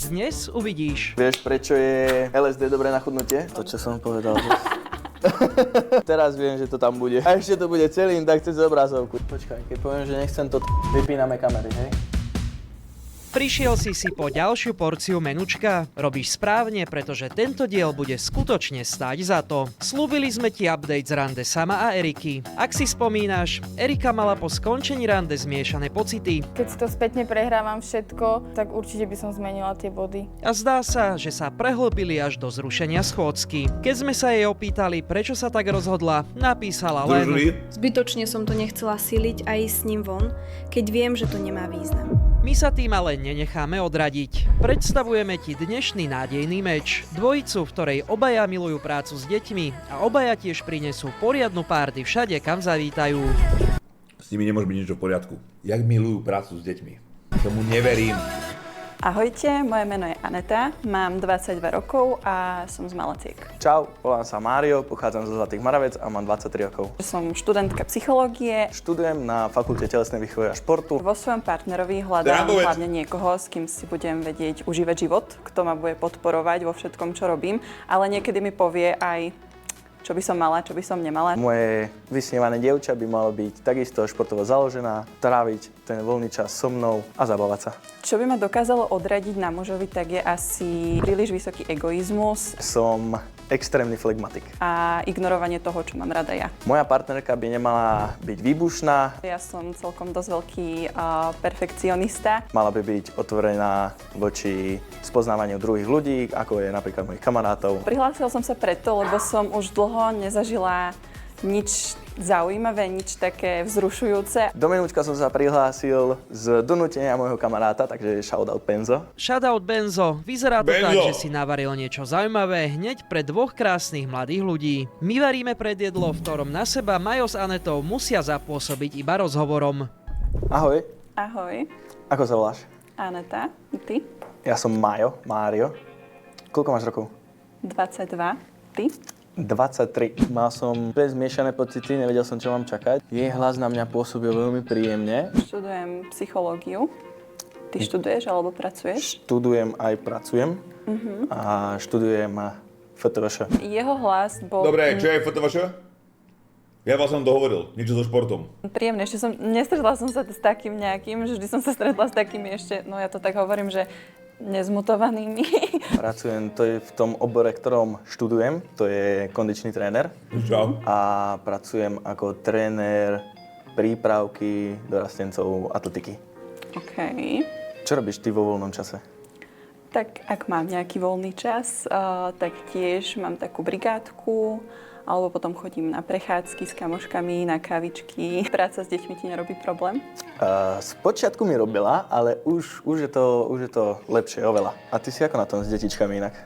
Dnes uvidíš. Vieš, prečo je LSD dobré na chudnutie? To, čo som povedal. Teraz viem, že to tam bude. A ešte to bude celým, tak cez obrazovku. Počkaj, keď poviem, že nechcem to, vypíname kamery, hej? Prišiel si po ďalšiu porciu menučka? Robíš správne, pretože tento diel bude skutočne stáť za to. Slúbili sme ti update z rande Sama a Eriky. Ak si spomínaš, Erika mala po skončení rande zmiešané pocity. Keď si to spätne prehrávam všetko, tak určite by som zmenila tie body. A zdá sa, že sa prehlbili až do zrušenia schôdzky. Keď sme sa jej opýtali, prečo sa tak rozhodla, napísala len... Zbytočne som to nechcela siliť a ísť s ním von, keď viem, že to nemá význam. My sa tým ale nenecháme odradiť. Predstavujeme ti dnešný nádejný meč. Dvojicu, v ktorej obaja milujú prácu s deťmi a obaja tiež prinesú poriadnu párty všade, kam zavítajú. S nimi nemôže byť nič v poriadku. Jak milujú prácu s deťmi. Tomu neverím. Ahojte, moje meno je Aneta, mám 22 rokov a som z Malaciek. Čau, volám sa Mário, pochádzam zo Zlatých Moraviec a mám 23 rokov. Som študentka psychológie. Študujem na Fakulte telesnej výchovy a športu. Vo svojom partnerovi hľadám hlavne niekoho, s kým si budem vedieť užívať život, kto ma bude podporovať vo všetkom, čo robím, ale niekedy mi povie aj, čo by som mala, čo by som nemala. Moje vysnívané dievča by malo byť takisto športovo založená, tráviť ten voľný čas so mnou a zabávať sa. Čo by ma dokázalo odradiť na mužovi, tak je asi príliš vysoký egoizmus. Som extrémny flegmatik. A ignorovanie toho, čo mám rada ja. Moja partnerka by nemala byť výbušná. Ja som celkom dosť veľký perfekcionista. Mala by byť otvorená voči spoznávaniu druhých ľudí, ako je napríklad mojich kamarátov. Prihlásil som sa preto, lebo som už dlho nezažila nič zaujímavé, nič také vzrušujúce. Do menúčka som sa prihlásil z donútenia môjho kamaráta, takže shoutout Benzo. Shoutout Benzo. Vyzerá to tak, že si navaril niečo zaujímavé hneď pre dvoch krásnych mladých ľudí. My varíme predjedlo, v ktorom na seba Majo s Anetou musia zapôsobiť iba rozhovorom. Ahoj. Ahoj. Ako sa voláš? Aneta. Ty? Ja som Mário. Koľko máš rokov? 22. Ty? 23. Mal som dve zmiešané pocity, nevedel som, čo mám čakať. Jej hlas na mňa pôsobil veľmi príjemne. Študujem psychológiu. Ty študuješ alebo pracuješ? Študujem aj pracujem. A študujem FTVŠ. Jeho hlas bol... Dobre, čo je FTVŠ? Ja vás som dohovoril, niečo so športom. Príjemne, ešte nestretla som sa s takým nejakým, že vždy som sa stretla s takými ešte, no ja to tak hovorím, že nezmutovanými. Pracujem to je v tom obore, ktorom študujem, to je kondičný tréner. Čau. A pracujem ako tréner prípravky dorastencov atletiky. OK. Čo robíš ty vo voľnom čase? Tak ak mám nejaký voľný čas, tak tiež mám takú brigádku, alebo potom chodím na prechádzky s kamoškami, na kávičky. Práca s deťmi ti nerobí problém? Spočiatku mi robila, ale už je to lepšie oveľa. A ty si ako na tom s detičkami inak?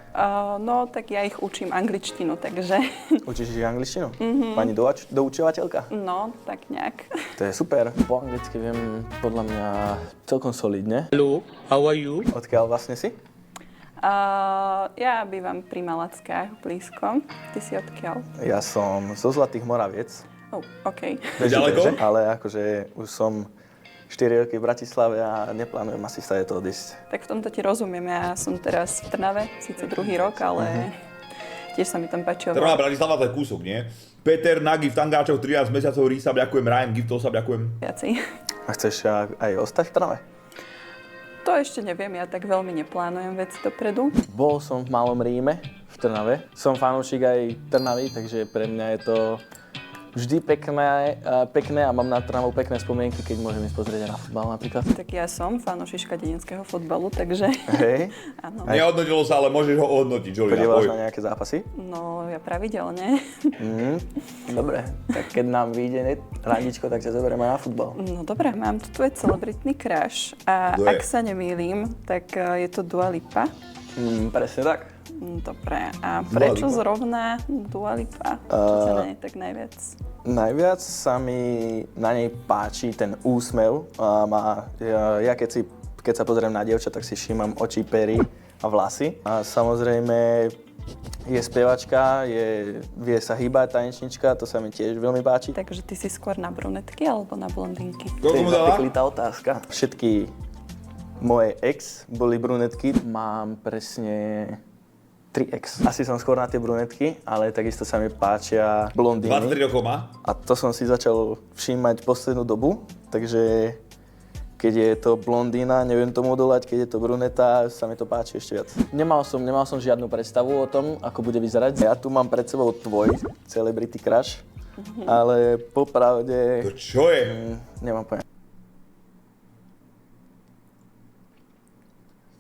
No, tak ja ich učím angličtinu, takže... Učíš ich angličtinu? Pani doučovateľka? No, tak nejak. To je super. Po anglicky viem podľa mňa celkom solidne. Hello, how are you? Odkiaľ vlastne si? Ja bývam pri Malackách blízko. Ty si odkiaľ? Ja som zo Zlatých Moraviec. OK. Ďaleko? Ale akože už som 4 roky v Bratislave a neplánujem asi sa to odísť. Tak v tomto ti rozumiem. Ja som teraz v Trnave, síce druhý rok, ale tiež sa mi tam páči. Trnava, Bratislava, to je kúsok, nie? Peter Nagy v tangáčoch 13 mesiacov, Rísa, ďakujem, Ryan Giftol sa ďakujem. Viacej. A chceš aj ostať v Trnave? To ešte neviem, ja tak veľmi neplánujem veci dopredu. Bol som v Malom Ríme, v Trnave. Som fanúšik aj Trnavy, takže pre mňa je to vždy pekné a mám na Trnavu pekné spomienky, keď môžem ísť pozrieť na futbal napríklad. Tak ja som fanúšička dedinského futbalu, takže... Hej. Áno. Nehodnotilo sa, ale môžeš ho ohodnotiť, Jolina. Chodívaš na nejaké zápasy? No, ja pravidelne. Dobre, tak keď nám vyjde randičko, tak ťa zoberieme na futbal. No dobre, mám tu tvoj celebritný crush a ak sa nemýlim, tak je to Dua Lipa. Presne tak. Dobre, a prečo zrovna Dua Lipa? Čo sa na nej tak najviac? Najviac sa mi na nej páči ten úsmev. Ja keď sa pozriem na dievča, tak si všímam oči, pery a vlasy. A samozrejme je spevačka, vie sa hýbať, tanečnička, to sa mi tiež veľmi páči. Takže ty si skôr na brunetky alebo na blondinky? Koľko mu dala? Zapeklitá otázka. Všetky moje ex boli brunetky, mám presne 3 ex. Asi som skôr na tie brunetky, ale takisto sa mi páčia blondíny. 23 rokov má? A to som si začal všímať poslednú dobu, takže keď je to blondína, neviem tomu odolať, keď je to bruneta, sa mi to páči ešte viac. Nemal som žiadnu predstavu o tom, ako bude vyzerať. Ja tu mám pred sebou tvoj celebrity crush, ale popravde... To čo je? Nemám pojať.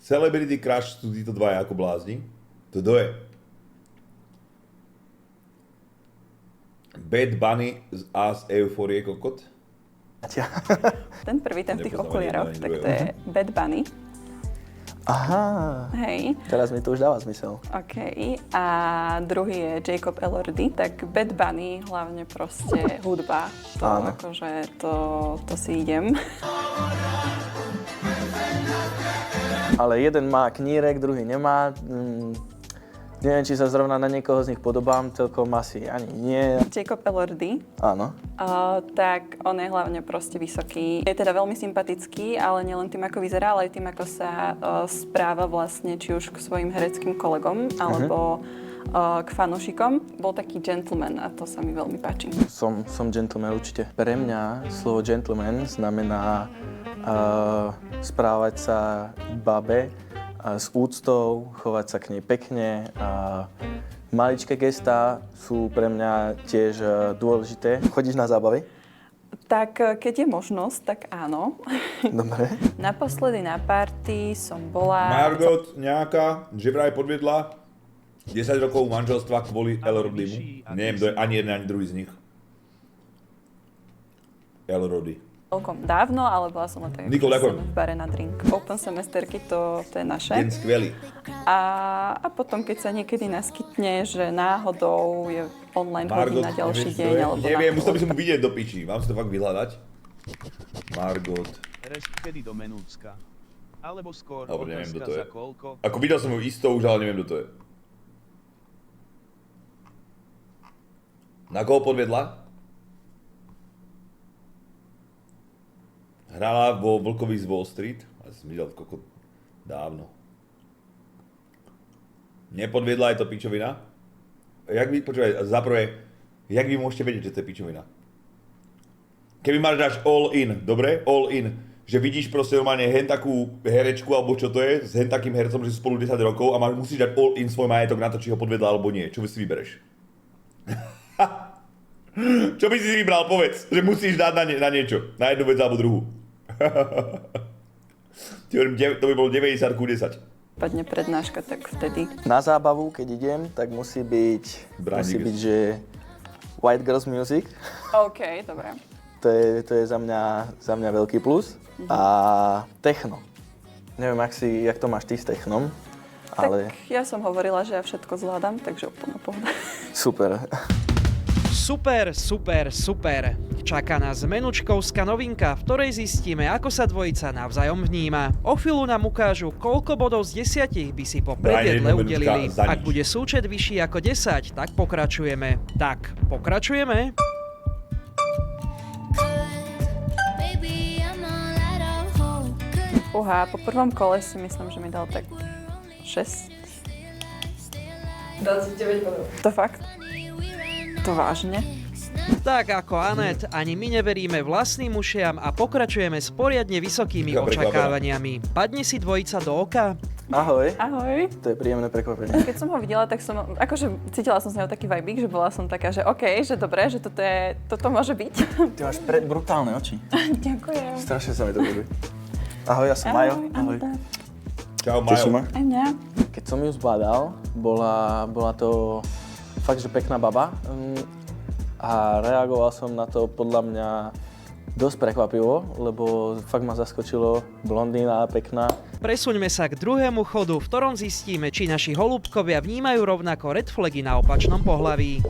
Celebrity crush sú títo dvaja ako blázni. To je? Bad Bunny a z Euphorie kokot? Ten prvý, ten v tých Nepoznám okuliaroch, ani tak jedno, to je Bad Bunny. Aha, Hej. teraz mi to už dáva zmysel. OK. A druhý je Jacob Elordi. Tak Bad Bunny, hlavne proste hudba. To Áno. akože, to si idem. Ale jeden má knírek, druhý nemá. Neviem, či sa zrovna na niekoho z nich podobám, celkom asi ani nie. Jacob Elordi. Áno. Tak on je hlavne proste vysoký. Je teda veľmi sympatický, ale nielen tým, ako vyzerá, ale aj tým, ako sa správa vlastne, či už k svojim hereckým kolegom, alebo k fanúšikom. Bol taký gentleman a to sa mi veľmi páči. Som gentleman určite. Pre mňa slovo gentleman znamená správať sa k babe s úctou, chovať sa k nej pekne. Maličké gestá sú pre mňa tiež dôležité. Chodíš na zábavy? Tak keď je možnosť, tak áno. Dobre. Naposledy na party som bola... Margot nejaká, že vraj podviedla 10 rokov manželstva kvôli Elordimu. Neviem, kto je ani jeden, ani druhý z nich. Elordi. Celkom dávno, ale bola som len tak Nikol, ďakujem. v bare na drink. Open semesterky, to je naše. Ten skvelý. A potom, keď sa niekedy naskytne, že náhodou je online hodina ďalší deň, alebo neviem, na musel by som mu vidieť do piči. Mám si to fakt vyhľadať. Margot. Rešt kedy do Menúcka. Alebo skôr Dobre, neviem, kto to otázka je. za koľko. Ako videl som ju isto už, ale neviem, kto to je. Na koho podviedla? Hrala vo Vlkovi z Wall Street. Ja som videl kokot dávno. Nepodviedla, je to pičovina? Počúvaj, zaprvé, jak vy môžete vedieť, že to je pičovina? Keby máš dáš all in, dobre? All in. Že vidíš proste normálne hen takú herečku, alebo čo to je, s hen takým hercom, že sú spolu 10 rokov a musíš dať all in svoj majetok na to, či ho podvedla alebo nie. Čo by si vybereš? Čo by si vybral, povedz, že musíš dať na niečo, na jednu vec alebo druhú. To by bolo 90 ku 10. padne prednáška, tak vtedy. Na zábavu, keď idem, tak musí byť, že White Girls Music. OK, dobre. To je za mňa veľký plus. A techno. Neviem, jak to máš ty s technom, ale... Tak ja som hovorila, že ja všetko zvládam, takže úplná pohoda. Super. Super. Čaká nás menučkovská novinka, v ktorej zistíme, ako sa dvojica navzájom vníma. O chvíľu nám ukážu, koľko bodov z 10 by si po predjedle udelili. Ak bude súčet vyšší ako 10, tak pokračujeme. Po prvom kole si myslím, že mi dal tak 6. 29 bodov. To fakt? To vážne? Tak ako Anet, ani my neveríme vlastným ušiam a pokračujeme s poriadne vysokými očakávaniami. Padne si dvojica do oka? Ahoj. Ahoj. To je príjemné prekvapenie. Keď som ho videla, tak som, akože cítila som z neho taký vibík, že bola som taká, že OK, že dobre, že toto môže byť. Ty máš brutálne oči. Ďakujem. Strašne sa mi to ľúbi. Ahoj, ja som Majo. Ahoj. Čau, Majo. Aj mňa. Keď som ju zbadal, bola to fakt, že pekná baba. A reagoval som na to podľa mňa dosť prekvapivo, lebo fakt ma zaskočilo, blondína, pekná. Presuňme sa k druhému chodu, v ktorom zistíme, či naši holúbkovia vnímajú rovnako red flagy na opačnom pohlaví.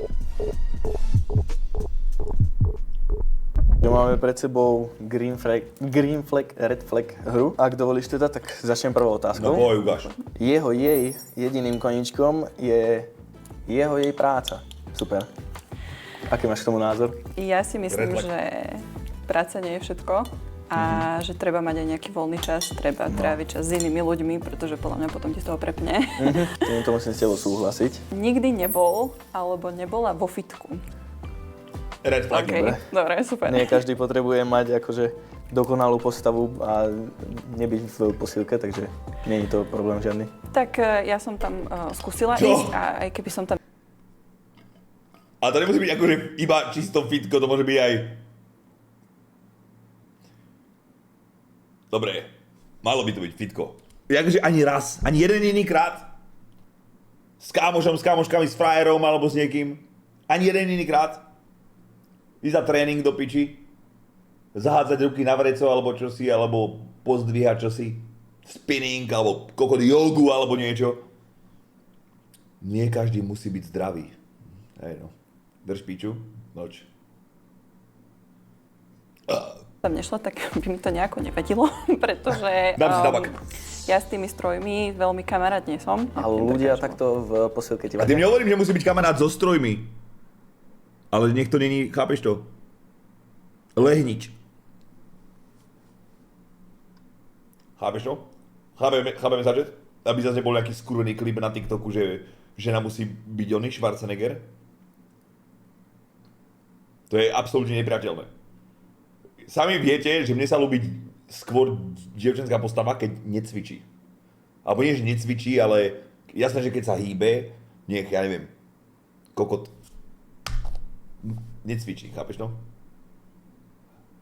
Máme pred sebou green flag, red flag hru. Ak dovolíš teda, tak začnem prvou otázkou. No boj, Ugáš. Jej jediným koníčkom je jej práca. Super. Aký máš k tomu názor? Ja si myslím, že práca nie je všetko. a že treba mať aj nejaký voľný čas, treba tráviť čas s inými ľuďmi, pretože podľa mňa potom ti z toho prepne. To musím s tebou súhlasiť. Nikdy nebol alebo nebola vo fitku. Red flag. OK, dobre, super. Nie každý potrebuje mať akože dokonalú postavu a nebyť v posilke, takže nie je to problém žiadny. Tak ja som tam skúsila Čo? ísť a aj keby som tam... A to nemusí byť akože iba čisto fitko, to môže byť aj... Dobre, malo by to byť fitko. Akože ani raz, ani jeden jediný krát. S kámošom, s kámoškami, s frajerom alebo s niekým. Ani jeden jediný krát. Ísť za tréning do piči. Zahádzať ruky na vreco alebo čosi, alebo pozdvíhať čosi. Spinning, alebo kokot jogu, alebo niečo. Nie každý musí byť zdravý. Hej no. Drž piču, noč. tam nešla, tak by mi to nejako nevadilo, pretože Dám si tabak. ja s tými strojmi veľmi kamarát nie som. Ale ľudia takto v posilke ti A tým vadia. nehovorím, že musí byť kamarát so strojmi. Ale niekto není, chápeš to? Lehnič. Chápeš to? Chápeme sa, že? Aby zase nebol nejaký skurvený klip na TikToku, že žena musí byť oný Schwarzenegger. To je absolútne nepriateľné. Sami viete, že mne sa ľúbi skôr dievčenská postava, keď necvičí. Alebo nie, že necvičí, ale jasné, že keď sa hýbe, nech, ja neviem, kokot necvičí, chápeš to?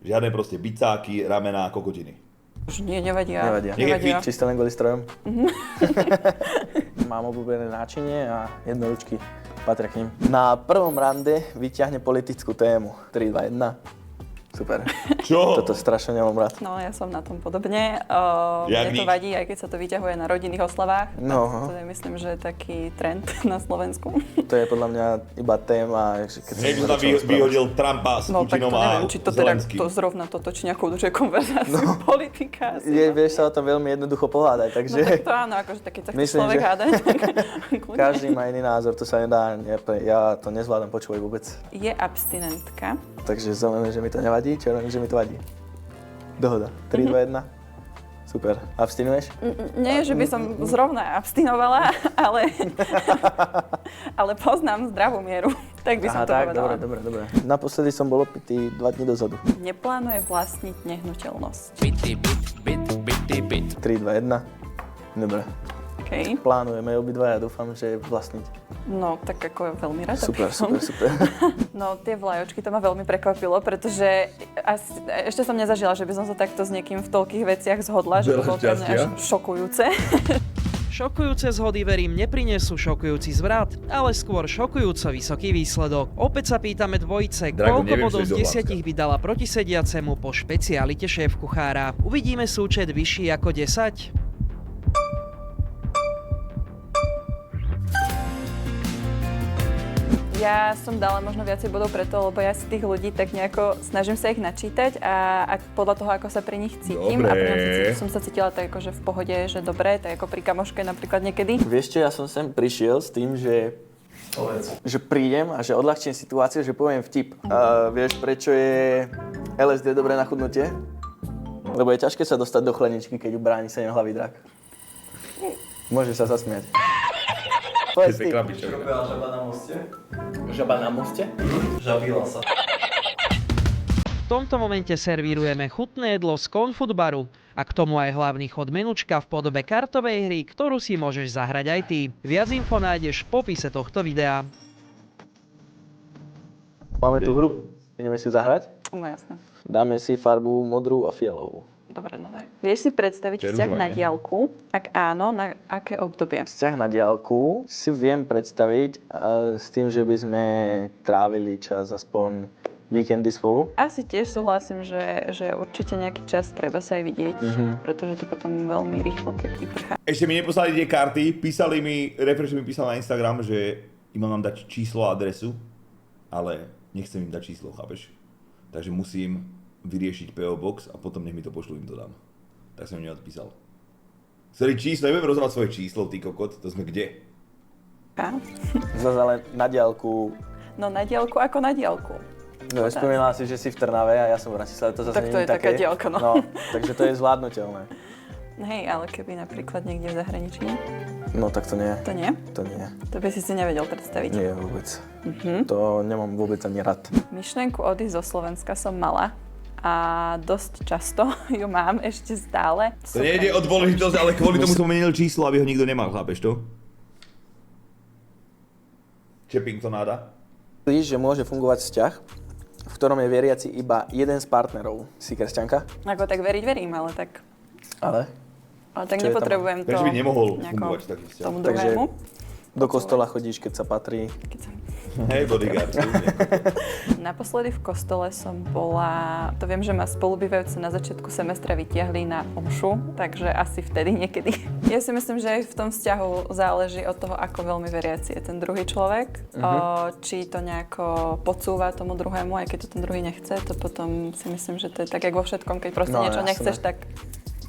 Žiadne proste bicáky, ramená, kokotiny. Už nie, nevadia. Nevadia. Nech je fit. Čisto len kvôli strojom. Mám obľúbené náčinie a jednoručky patria k nim. Na prvom rande vyťahne politickú tému. 3, 2, 1. Super. Čo? Toto strašne nemám rád. No, ja som na tom podobne. Jak Mne to nič. vadí, aj keď sa to vyťahuje na rodinných oslavách. No. To je, myslím, že taký trend na Slovensku. To je podľa mňa iba téma, že keď Hej, sa tam vyhodil Trumpa s No tak to Putinom a neviem, či to teda Zelenským. to zrovna to točí nejakú dlhšiu konverzáciu politika. Asi, Je, no. vieš sa o tom veľmi jednoducho pohádať, No takže tak to áno, akože tak keď sa chce Myslím, človek že- hádať, tak kľudne. každý má iný názor, to sa nedá, ja to nezvládam počúvať vôbec. Je abstinentka. Takže zelené, že mi to nevadí, červené, že mi to vadí. Dohoda. 3, 2, 1. Super. Abstinuješ? Nie, že by som zrovna abstinovala, ale poznám zdravú mieru. Tak by som to tak, povedala. dobre. Naposledy som bol opitý 2 dní dozadu. Neplánuje vlastniť nehnuteľnosť. 3, 2, 1. Dobre. Okay. Plánujeme obidvaja, dúfam, že vlastniť. No, tak ako veľmi rada Super, by som. super. No, tie vlajočky, to ma veľmi prekvapilo, pretože ešte som nezažila, že by som sa takto s niekým v toľkých veciach zhodla, že to Veľa bolo pre mňa až šťastia. šokujúce. Šokujúce zhody, verím, neprinesú šokujúci zvrat, ale skôr šokujúco vysoký výsledok. Opäť sa pýtame dvojice, Drago, koľko neviem, bodov čo z je do 10 by dala protisediacemu po špecialite šéf-kuchára. Uvidíme súčet vyšší ako 10? Ja som dala možno viacej bodov preto, lebo ja si tých ľudí tak nejako snažím sa ich načítať a podľa toho, ako sa pri nich cítim. Dobre. A pri som sa cítila tak akože v pohode, že dobre, tak ako pri kamoške napríklad niekedy. Vieš čo, ja som sem prišiel s tým, že prídem a že odľahčím situáciu, že poviem vtip. A vieš, prečo je LSD dobré na chudnutie? Lebo je ťažké sa dostať do chladničky, keď ju bráni 7-hlavý drak. Môžeš sa zasmiať. Povedz ty. Pekná pičovina. Robila žaba na moste? Žaba na moste? Žabila sa. V tomto momente servírujeme chutné jedlo z Confud baru a k tomu aj hlavný chod menučka v podobe kartovej hry, ktorú si môžeš zahrať aj ty. Viac info nájdeš v popise tohto videa. Máme tu hru. Ideme si zahrať? No jasné. Dáme si farbu modrú a fialovú. Dobre, no daj. Vieš si predstaviť vzťah na diaľku? Ak áno, na aké obdobie? Vzťah na diaľku si viem predstaviť s tým, že by sme trávili čas aspoň víkendy spolu. Asi tiež súhlasím, že určite nejaký čas treba sa aj vidieť, pretože to potom veľmi rýchlo keď vyprchá. Ešte mi neposlali tie karty, Refresh mi písal na Instagram, že im mám dať číslo a adresu, ale nechcem im dať číslo, chápeš? Takže musím vyriešiť PO Box a potom nech mi to pošlu, im to dám. Tak som im neodpísal. Sorry, číslo, nebudem rozhovať svoje číslo, ty kokot, to sme kde? Á? Zase ale na diaľku. No na diaľku ako na diaľku. No, spomínala si, že si v Trnave a ja som v Bratislave, to zase Tak to nie je taká také. diaľka, no. Takže to je zvládnutelné. Hej, ale keby napríklad niekde v zahraničí, No tak to nie. to nie? To nie. To by si nevedel predstaviť. Nie vôbec. To nemám vôbec ani rád. Myšlienku odísť zo Slovenska som mala a dosť často ju mám ešte stále. To nejde o dôležitosť, ale kvôli tomu som menil číslo, aby ho nikto nemal, chápeš to? Čeping to náda? Víš, že môže fungovať vzťah, v ktorom je veriaci iba jeden z partnerov. Si kresťanka? Ako tak veriť verím, ale tak Ale? tak Čo je tam? nepotrebujem to Prečo by nemohol nejako fungovať taký vzťah? tomu Takže druhému. do kostola chodíš, keď sa patrí. Keď som... Hej, bodyguard. Naposledy v kostole som bola, to viem, že ma spolubývajúce na začiatku semestra vytiahli na omšu, takže asi vtedy niekedy. Ja si myslím, že aj v tom vzťahu záleží od toho, ako veľmi veriaci je ten druhý človek. Či to nejako podsúva tomu druhému, aj keď to ten druhý nechce, to potom si myslím, že to je tak, jak vo všetkom, keď proste No, niečo jasné. nechceš, tak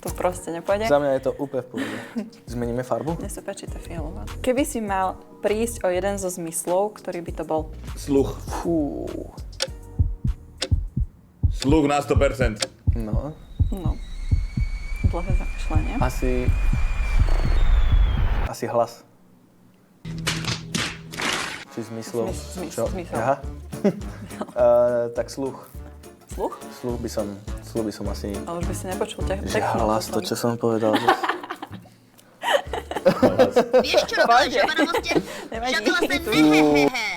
to proste nepôjde. Za mňa je to úplne v pohode. Zmeníme farbu? Mne sa páči tá fialová. Keby si mal prísť o jeden zo zmyslov, ktorý by to bol? Sluch. Fú. Sluch na 100%. No, No, dlhé zamýšľanie. asi hlas. Či zmyslov. Čo? Zmysel. Aha. Tak sluch. Sluch? Sluch by som asi... Ale už by si nepočul Že hlas, to čo som povedal. Že... Vieš, čo robila žaba na moste? Žabila sa nehehehe.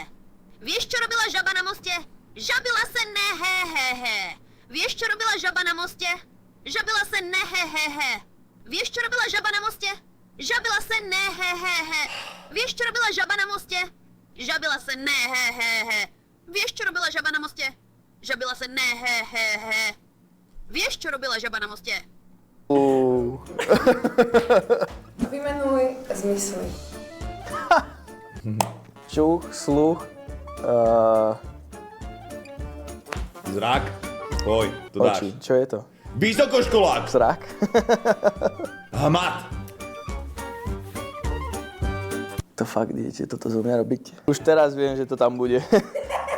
Vieš, čo robila žaba na moste? Žabila sa nehehehe. Vieš, čo robila žaba na moste? Žabila sa nehehehe. Vieš, čo robila žaba na moste? Žabila sa nehehehe. Vieš, čo robila žaba na moste? Žabila sa nehehehe. Vieš, čo robila žaba na moste? Žabila sa nehehehe. Vieš, čo robila žaba na moste? Vymenuj zmysly. Čuch, sluch, Zrak. Poj, to dáš. oči. Čo je to? Vysokoškolák. Zrak? Hmat. To fakt idete toto zo mňa robiť? Už teraz viem, že to tam bude.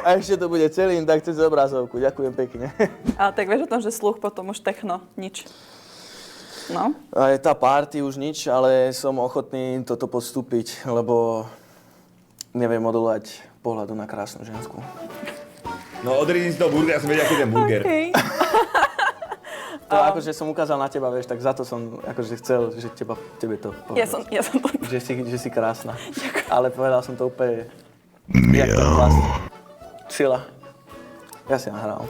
A ešte to bude celým, tak cez obrazovku. Ďakujem pekne. Ale tak vieš o tom, že sluch potom už techno, nič. No. A je tá party už nič, ale som ochotný toto podstúpiť, lebo neviem odolať pohľadu na krásnu žensku. No odrýzni z toho burgera, ja som vedel, aký je ten burger. Okay. To akože som ukázal na teba, vieš, tak za to som akože chcel, že tebe to povedať. Ja som to... Že si krásna. Ale povedal som to úplne... Jak to vlastne. Sila. Ja si nahrám.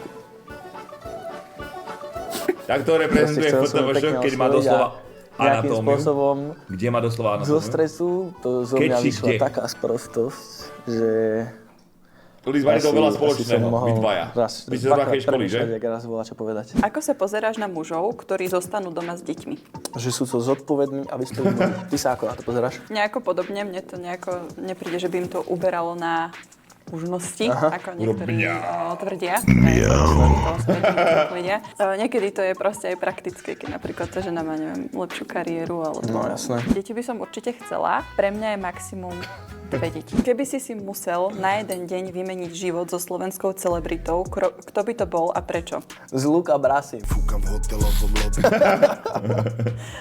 Tak to reprezentuje FTVŠ, keď má doslova nejakým anatómiu. spôsobom Kde má doslova zo anatómiu? stresu to zo mňa Keď si vyšla kde? taká sprostosť, že... Ľudí máte toho veľa asi som spoločného, mohol vy dvaja. Vy ste z rovnakej školy, že? Jak raz bola čo povedať. Ako sa pozeráš na mužov, ktorí zostanú doma s deťmi? Že sú to zodpovední a vyspelí. Ty sa ako na to pozeráš? Nejako podobne, mne to nejako nepríde, že by im to uberalo na mužnosti, ako niektorí tvrdia. Niekedy to je proste aj praktické, keď napríklad tá žena má, neviem, lepšiu kariéru alebo... No jasné. Deti by som určite chcela. Pre mňa je maximum 2 deti. Keby si musel na jeden deň vymeniť život so slovenskou celebritou, kto by to bol a prečo? Z Luka Brasi.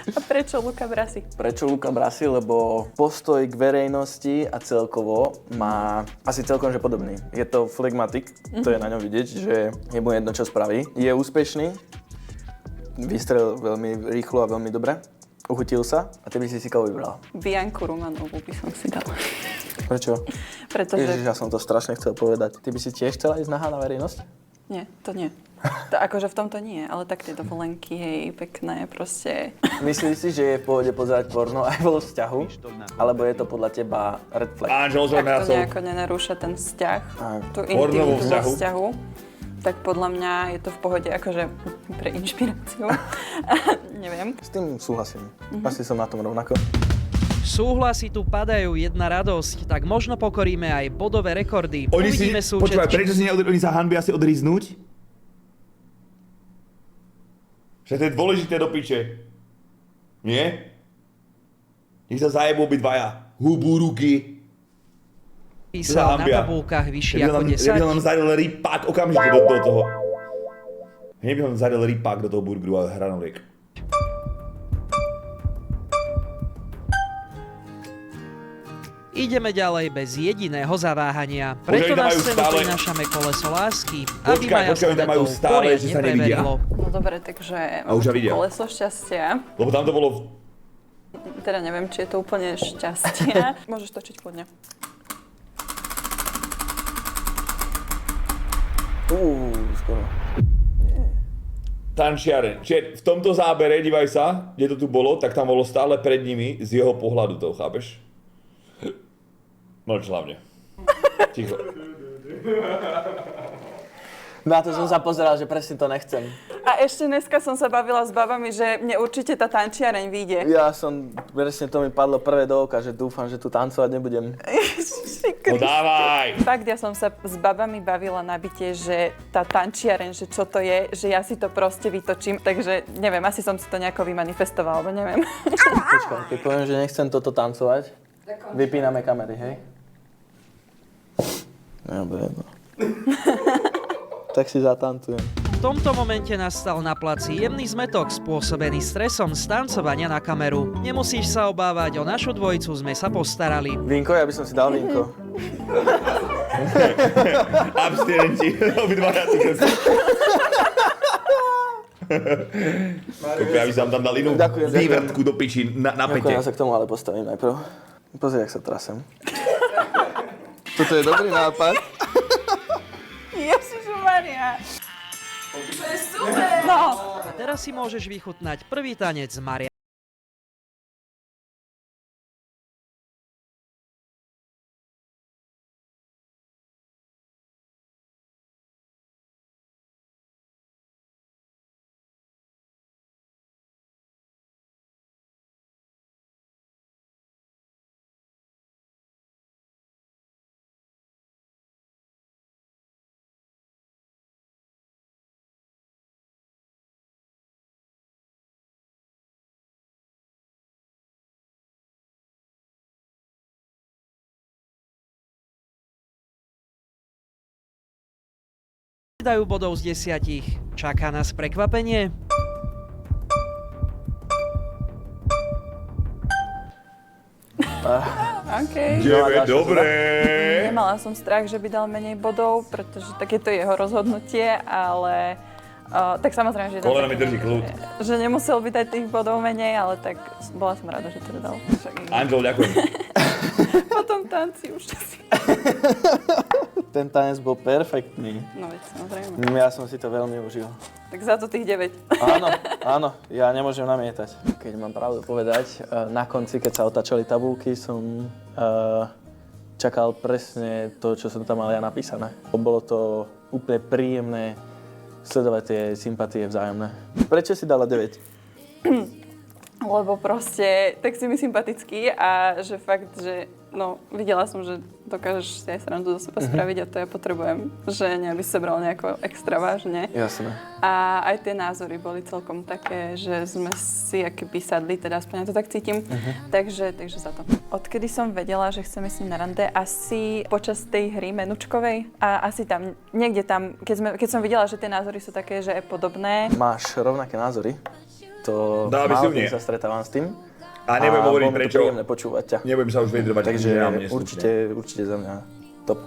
A prečo Luka Brasi? Prečo Luka Brasi? Lebo postoj k verejnosti a celkovo má asi celkom že podobný. Je to flegmatik, to je na ňom vidieť, že je mu jedno, čo spraví. Je úspešný, vystrelil veľmi rýchlo a veľmi dobre. Uchutil sa a ty by si koho vybral? Bianku Rumanovú by som si dala. Prečo? Pretože... Ježiš, ja som to strašne chcel povedať. Ty by si tiež chcela ísť nahá na verejnosť? Nie, to nie. To akože v tomto nie, ale tak tie dovolenky, hej, pekné, proste. Myslíš si, že je v pohode pozerať porno aj vo vzťahu? Alebo je to podľa teba red flag? Anžel z Tak to Ormeasov. nejako nenarúša ten vzťah, tú Porno vo intimitu vzťahu. vo vzťahu. Tak podľa mňa je to v pohode, akože pre inšpiráciu. Neviem. S tým súhlasím. Asi som na tom rovnako. Súhlasy tu padajú, jedna radosť, tak možno pokoríme aj bodové rekordy. Uvidíme Počúvaj, prečo si oni sa hanbia asi odriznúť? Že to je dôležité do piče. Nie? Nech sa zajebú obidvaja. Hubu, ruky. písal na tabulkách vyšší ako Ja by som 10. tam zaril rypák okamžite do toho. Hneď by som zaril rypák do toho burgeru a hranolík. Ideme ďalej bez jediného zaváhania. Preto Počkaj, na tam majú scénu stále- prinášame koleso lásky, aby Počkaj, Maja s tam majú Odetou stále, poriadne že sa nevidia. preverilo. No dobre, takže A už mám ja vidia. koleso šťastia. Lebo tam to bolo... Teda neviem, či je to úplne šťastie. Môžeš točiť kľudne. Skoro. Tančiareň. Čiže v tomto zábere, dívaj sa, kde to tu bolo, tak tam bolo stále pred nimi z jeho pohľadu toho, chápeš? Mlč hlavne. Ticho. Na to som sa pozeral, že presne to nechcem. A ešte dneska som sa bavila s babami, že mne určite tá tančiareň vyjde. Ja som, presne to mi padlo prvé do oka, že dúfam, že tu tancovať nebudem. No dávaj! Fakt, ja som sa s babami bavila na byte, že tá tančiareň, že čo to je, že ja si to proste vytočím, takže neviem, asi som si to nejako vymanifestovala, alebo neviem. Počkaj, keď poviem, že nechcem toto tancovať, vypíname kamery, hej? Dobre, no. Tak si zatancujem. V tomto momente nastal na placi jemný zmetok spôsobený stresom z tancovania na kameru. Nemusíš sa obávať, o našu dvojicu sme sa postarali. Vínko, ja by som si dal vínko. Abstinenti. Obidvaja si kresti. Ja by som tam dal inú Ďakujem. vývrtku do piči na Ďakujem, pete. ja sa k tomu ale postavím najprv. Pozri, jak sa trasem. Toto je dobrý nápad. Ježišmaria. To je super. No. A teraz si môžeš vychutnať prvý tanec Maria. Dajú bodov z 10. Čaká nás prekvapenie? OK. Dobre. Nemala som strach, že by dal menej bodov, pretože takéto je jeho rozhodnutie, ale tak samozrejme, že... Kolena mi drží kľud. Že nemusel by dať tých bodov menej, ale tak bola som rada, že to dal. Angel, ďakujem. Potom tanci už asi. Ten tanec bol perfektný. No veď, samozrejme. Ja som si to veľmi užil. Tak za to tých 9. Áno, ja nemôžem namietať. Keď mám pravdu povedať, na konci, keď sa otáčali tabulky, som čakal presne to, čo som tam mal ja napísané. Bolo to úplne príjemné sledovať tie sympatie vzájomné. Prečo si dala 9? Lebo proste tak si mi sympatický a že fakt, že no videla som, že dokážeš si aj srandu do seba spraviť a to ja potrebujem, že neby si sa bral nejako extra vážne. Jasné. A aj tie názory boli celkom také, že sme si akoby sadli, teda aspoň ja to tak cítim, takže za to. Odkedy som vedela, že chcem ísť na rande, asi počas tej hry menučkovej a asi tam, niekde tam, keď som videla, že tie názory sú také, že je podobné. Máš rovnaké názory. To Dáme si málo u nie. kedy sa stretávam s tým. A nebudem hovoriť bolo mi to prečo. príjemné počúvať ťa. Nebudem sa už vyjadrovať. Takže že ja mne slušne. určite za mňa top.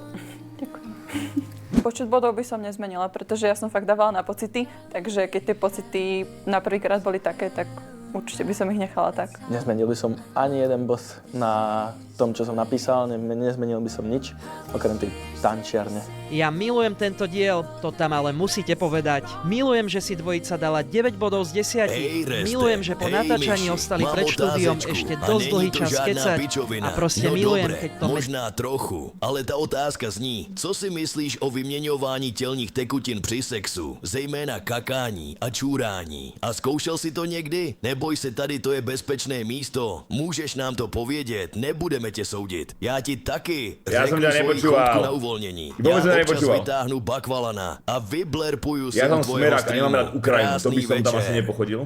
Počet bodov by som nezmenila, pretože ja som fakt dávala na pocity, takže keď tie pocity na prvýkrát boli také, tak určite by som ich nechala tak. Nezmenil by som ani jeden bod na tom, čo som napísal, nezmenil by som nič, okrem tej tančiarne. Ja milujem tento diel, to tam ale musíte povedať. Milujem, že si dvojica dala 9 bodov z 10. Milujem, že po natáčaní ostali pred štúdiom ešte dosť dlhý čas kecať. A proste milujem, keď to... Možná trochu, ale ta otázka zní, co si myslíš o vyměňování tělních tekutin při sexu, zejména kakání a čůrání? A zkoušel si to někdy? Neboj se, tady to je bezpečné místo. Můžeš nám to povědět, nebudeme tě soudit. Já ti taky Já jsem řeknu tě svoji nepočúval. chutku na uvolnění. Vôbec som Já občas nepočúval. vytáhnu bakvalana a vyblerpuju Ja sem som tvojho smerák a nemám rád streamu. Ukrajinu, to by Krásný som tam večer. asi nepochodil.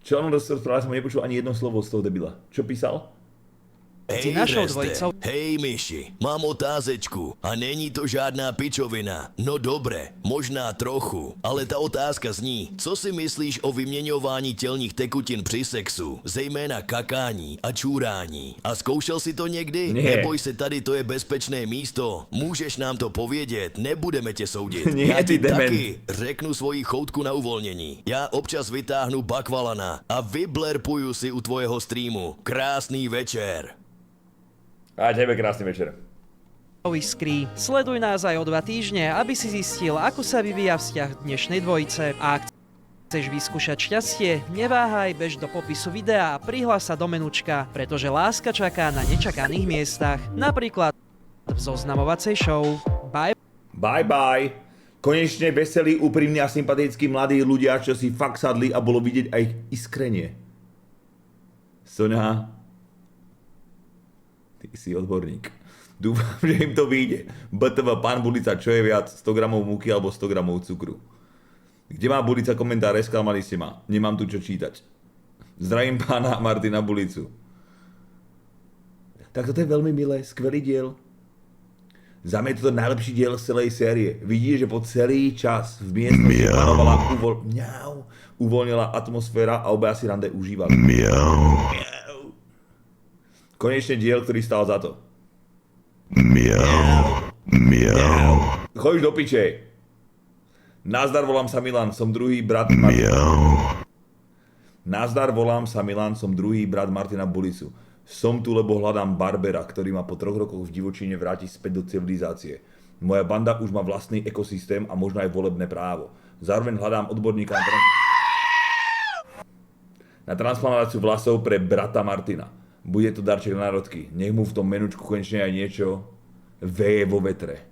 Čo on rozprával, som nepočul ani jedno slovo z toho debila. Čo písal? Medzi našou Reste, dvojicou hej myši, mám otázečku a není to žádná pičovina. No dobre, možná trochu, ale ta otázka zní, co si myslíš o vyměňování tělních tekutin při sexu, zejména kakání a čurání? A zkoušel si to někdy? Nie. Neboj se, tady to je bezpečné místo. Můžeš nám to povědět, nebudeme tě soudit. Nie, Já ty ti dement. taky řeknu svoji choutku na uvolnění. Já občas vytáhnu bakvalana a vyblerpuju si u tvojeho streamu. Krásný večer. A tebe krásny večer. Iskry. Sleduj nás aj o 2 týždne, aby si zistil, ako sa vyvíja vzťah dnešnej dvojice. A ak chceš vyskúšať šťastie, neváhaj, bež do popisu videa a prihlás sa do menučka, pretože láska čaká na nečakaných miestach. Napríklad v zoznamovacej show. Bye. Bye bye. Konečne veselí, úprimní a sympatickí mladí ľudia, čo si fakt sadli a bolo vidieť aj ich iskrenie. Soňa, ty si odborník. Dúfam, že im to vyjde. BTV, pán Bulica, čo je viac? 100 gramov múky alebo 100 gramov cukru? Kde má Bulica komentár? Sklamali ste ma. Nemám tu čo čítať. Zdravím pána Martina Bulicu. Tak toto je veľmi milé, skvelý diel. Za mě je to ten najlepší diel z celej série. Vidíš, že po celý čas v miestnosti panovala uvolnila atmosféra a obaja si rande užívali. Konečne diel, ktorý stál za to. Chodíš do piče. Nazdar, volám sa Milan, som druhý brat Nazdar, volám sa Milan, som druhý brat Martina Bulicu. Som tu, lebo hľadám barbera, ktorý ma po 3 rokoch v divočine vráti späť do civilizácie. Moja banda už má vlastný ekosystém a možno aj volebné právo. Zároveň hľadám odborníka na transplantáciu vlasov pre brata Martina. Bude to darček na národky. Nech mu v tom menučku konečne aj niečo veje vo vetre.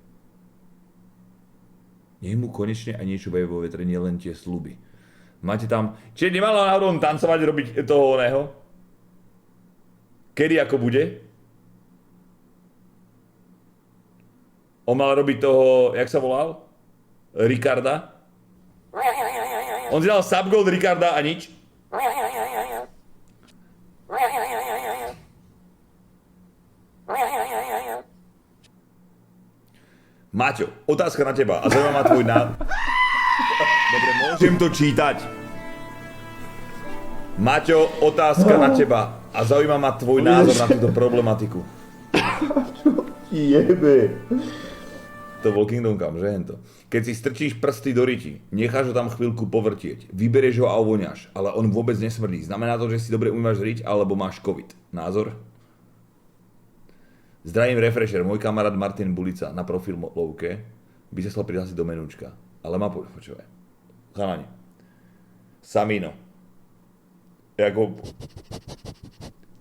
Nech mu konečne aj niečo veje vo vetre, nielen tie sľuby. Máte tam... Čiže nemalo náhodou tancovať, robiť toho oného? Kedy ako bude? On mal robiť toho, jak sa volal? Ricarda? On si dal subgold Ricarda a nič? Maťo, otázka na teba a zaujíma ma tvoj Dobre, môžem to čítať. Maťo, otázka na teba a zaujíma ma tvoj názor na túto problematiku. Jebe. To bol Kingdom Come, že hento. Keď si strčíš prsty do ryti, necháš ho tam chvíľku povrtieť, vyberieš ho a uvoňaš, ale on vôbec nesmrdí. Znamená to, že si dobre umývaš riť alebo máš COVID. Názor? Zdravím Refresher, môj kamarát Martin Bulica na profil Lovke by sa chcel prihlásiť do menúčka. Ale má počúvaj. Chalani. Samino. Jako...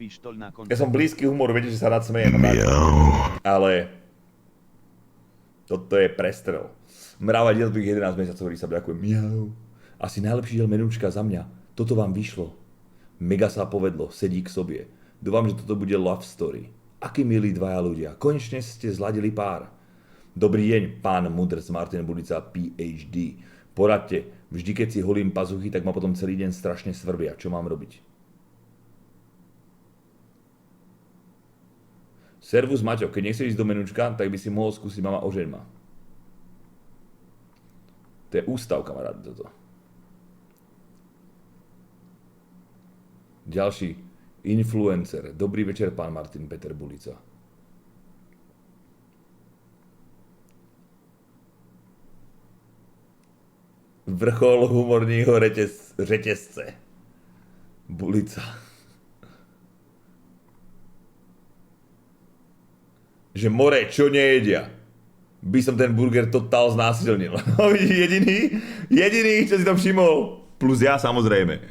Pištol na konci. Ja som blízky humor, viete, že sa rád smejem. Ale... Toto je prestrel. Mráva diel tých 11 mesiacov, ktorý sa ďakujem. Miau. Asi najlepší diel menúčka za mňa. Toto vám vyšlo. Mega sa povedlo, sedí k sobie. Dúfam, že toto bude love story. Akí milí dvaja ľudia. Konečne ste zladili pár. Dobrý deň, pán Mudrc Martin Bulica, PhD. Poradte, vždy keď si holím pazuchy, tak ma potom celý deň strašne svrbia. Čo mám robiť? Servus Maťo, keď nechceš ísť do menúčka, tak by si mohol skúsiť Mama ožeň ma. To je ústav, kamarád, toto. Ďalší. Influencer. Dobrý večer, pán Martin Peter Bulica. Vrchol humorního řetězce. Bulica. Že more, čo nejedia. By som ten burger totál znásilnil. Jediný, čo si to všimol. Plus ja samozrejme.